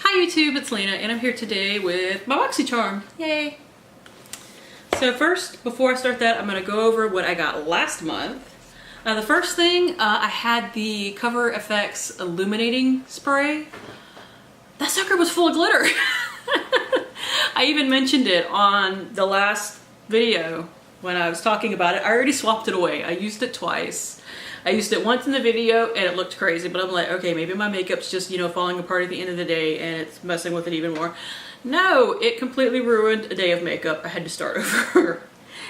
Hi YouTube, it's Lena, and I'm here today with my Boxycharm. Yay! So first, before I start that, I'm going to go over what I got last month. The first thing, I had the Cover FX Illuminating Spray. That sucker was full of glitter! I even mentioned it on the last video when I was talking about it. I already swapped it away. I used it twice. I used it once in the video and it looked crazy, but I'm like, okay, maybe my makeup's just, you know, falling apart at the end of the day and it's messing with it even more. No, it completely ruined a day of makeup. I had to start over.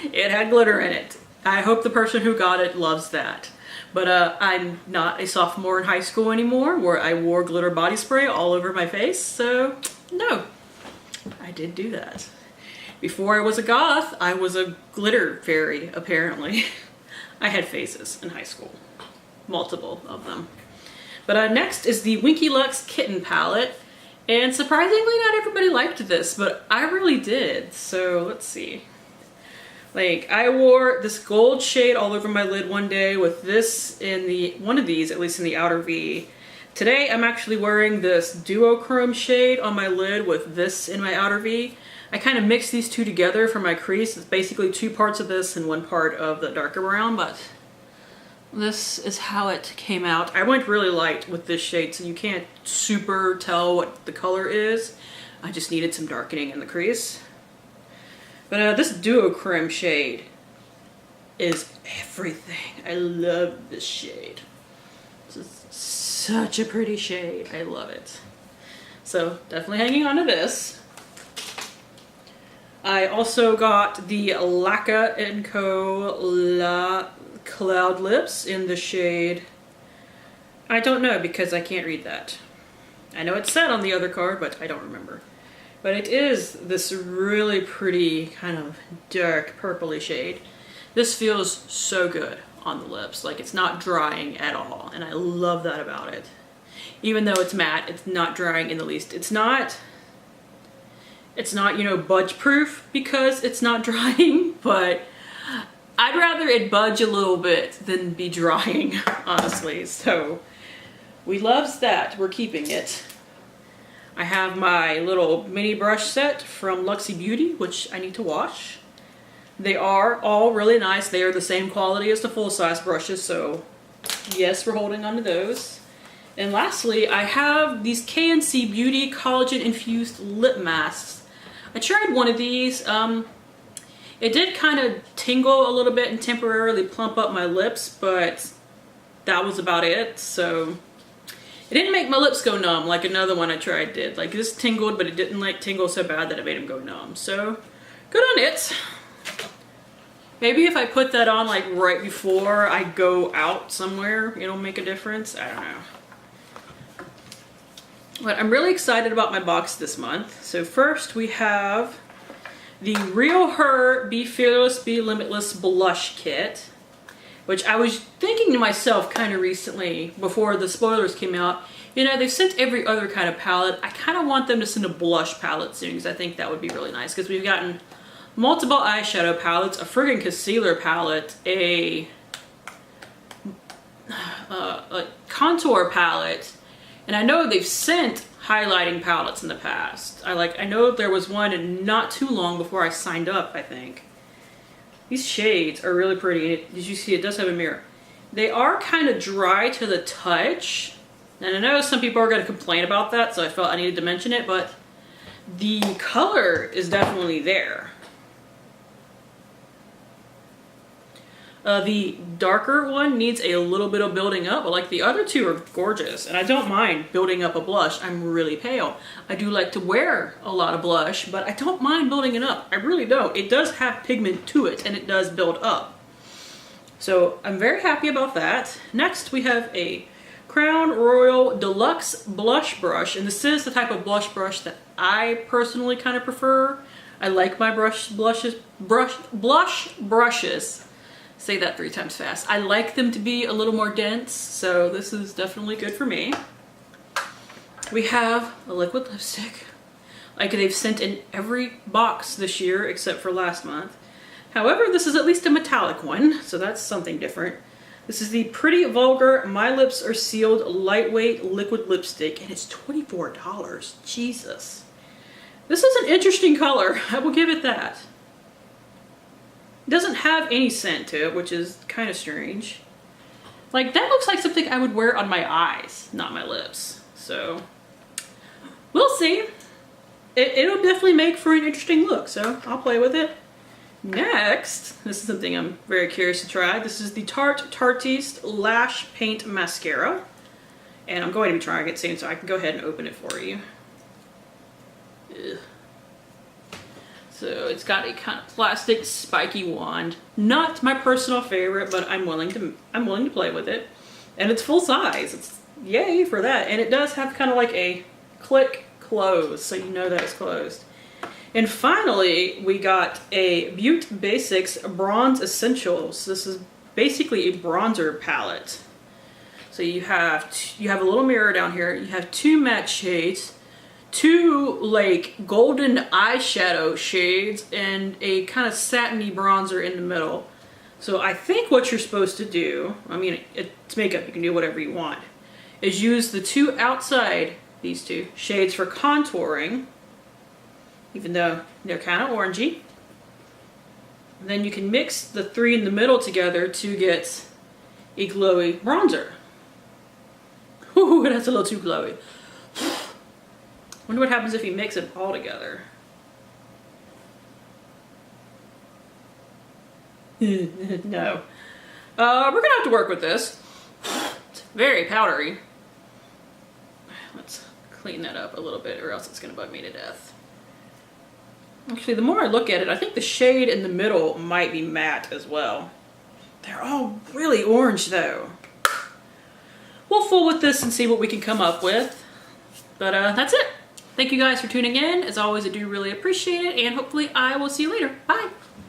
It had glitter in it. I hope the person who got it loves that. But I'm not a sophomore in high school anymore where I wore glitter body spray all over my face, so no, I did do that. Before I was a goth, I was a glitter fairy, apparently. I had phases in high school. Multiple of them. But next is the Winky Lux Kitten palette. And surprisingly, not everybody liked this, but I really did. So let's see. Like, I wore this gold shade all over my lid one day with this in the, one of these, at least in the outer V. Today, I'm actually wearing this duochrome shade on my lid with this in my outer V. I kind of mixed these two together for my crease. It's basically two parts of this and one part of the darker brown, but this is how it came out. I went really light with this shade, so you can't super tell what the color is. I just needed some darkening in the crease. But this duochrome shade is everything. I love this shade. This is such a pretty shade. I love it. So definitely hanging on to this. I also got the Laka & Co. La Cloud Lips in the shade, I don't know because I can't read that. I know it's said on the other card, but I don't remember. But it is this really pretty kind of dark purpley shade. This feels so good on the lips, like it's not drying at all, and I love that about it. Even though it's matte, it's not drying in the least. It's not, you know, budge proof because it's not drying, but I'd rather it budge a little bit than be drying, honestly. So we loves that. We're keeping it. I have my little mini brush set from Luxie Beauty, which I need to wash. They are all really nice. They are the same quality as the full-size brushes, so yes, we're holding on to those. And lastly, I have these KNC Beauty collagen-infused lip masks. I tried one of these. It did kind of tingle a little bit and temporarily plump up my lips, but that was about it. So it didn't make my lips go numb like another one I tried did. Like this tingled, but it didn't like tingle so bad that it made them go numb. So good on it. Maybe if I put that on like right before I go out somewhere, it'll make a difference. I don't know. But I'm really excited about my box this month. So first we have the Real Her Be Fearless, Be Limitless Blush Kit, which I was thinking to myself kind of recently before the spoilers came out, you know, they've sent every other kind of palette. I kind of want them to send a blush palette soon because I think that would be really nice because we've gotten multiple eyeshadow palettes, a friggin' concealer palette, a contour palette, and I know they've sent highlighting palettes in the past. I know there was one not too long before I signed up, I think. These shades are really pretty. Did you see it does have a mirror? They are kind of dry to the touch. And I know some people are going to complain about that, so I felt I needed to mention it, but the color is definitely there. The darker one needs a little bit of building up, but like the other two are gorgeous. And I don't mind building up a blush. I'm really pale. I do like to wear a lot of blush, but I don't mind building it up. I really don't. It does have pigment to it, and it does build up. So I'm very happy about that. Next, we have a Crown Royal Deluxe Blush Brush, and this is the type of blush brush that I personally kind of prefer. I like my blush brushes. Say that 3 times fast. I like them to be a little more dense, so this is definitely good for me. We have a liquid lipstick. Like they've sent in every box this year except for last month. However, this is at least a metallic one, so that's something different. This is the Pretty Vulgar My Lips Are Sealed Lightweight Liquid Lipstick, and it's $24. Jesus. This is an interesting color. I will give it that. It doesn't have any scent to it, which is kind of strange. Like, that looks like something I would wear on my eyes, not my lips. So, we'll see. It'll definitely make for an interesting look, so I'll play with it. Next, this is something I'm very curious to try. This is the Tarte Tartiste Lash Paint Mascara. And I'm going to be trying it soon, so I can go ahead and open it for you. Ugh. So it's got a kind of plastic spiky wand. Not my personal favorite, but I'm willing to play with it. And it's full size. It's yay for that. And it does have kind of like a click close, so you know that it's closed. And finally, we got a Butte Basics Bronze Essentials. This is basically a bronzer palette. So you have a little mirror down here. You have 2 matte shades, 2 like golden eyeshadow shades, and a kind of satiny bronzer in the middle. So I think what you're supposed to do, I mean, it's makeup, you can do whatever you want, is use the 2 outside, these 2 shades for contouring, even though they're kind of orangey. And then you can mix the 3 in the middle together to get a glowy bronzer. Ooh, that's a little too glowy. Wonder what happens if you mix it all together. No. We're gonna have to work with this. It's very powdery. Let's clean that up a little bit or else it's gonna bug me to death. Actually, the more I look at it, I think the shade in the middle might be matte as well. They're all really orange though. We'll fool with this and see what we can come up with. But that's it. Thank you guys for tuning in. As always, I do really appreciate it, and hopefully I will see you later. Bye.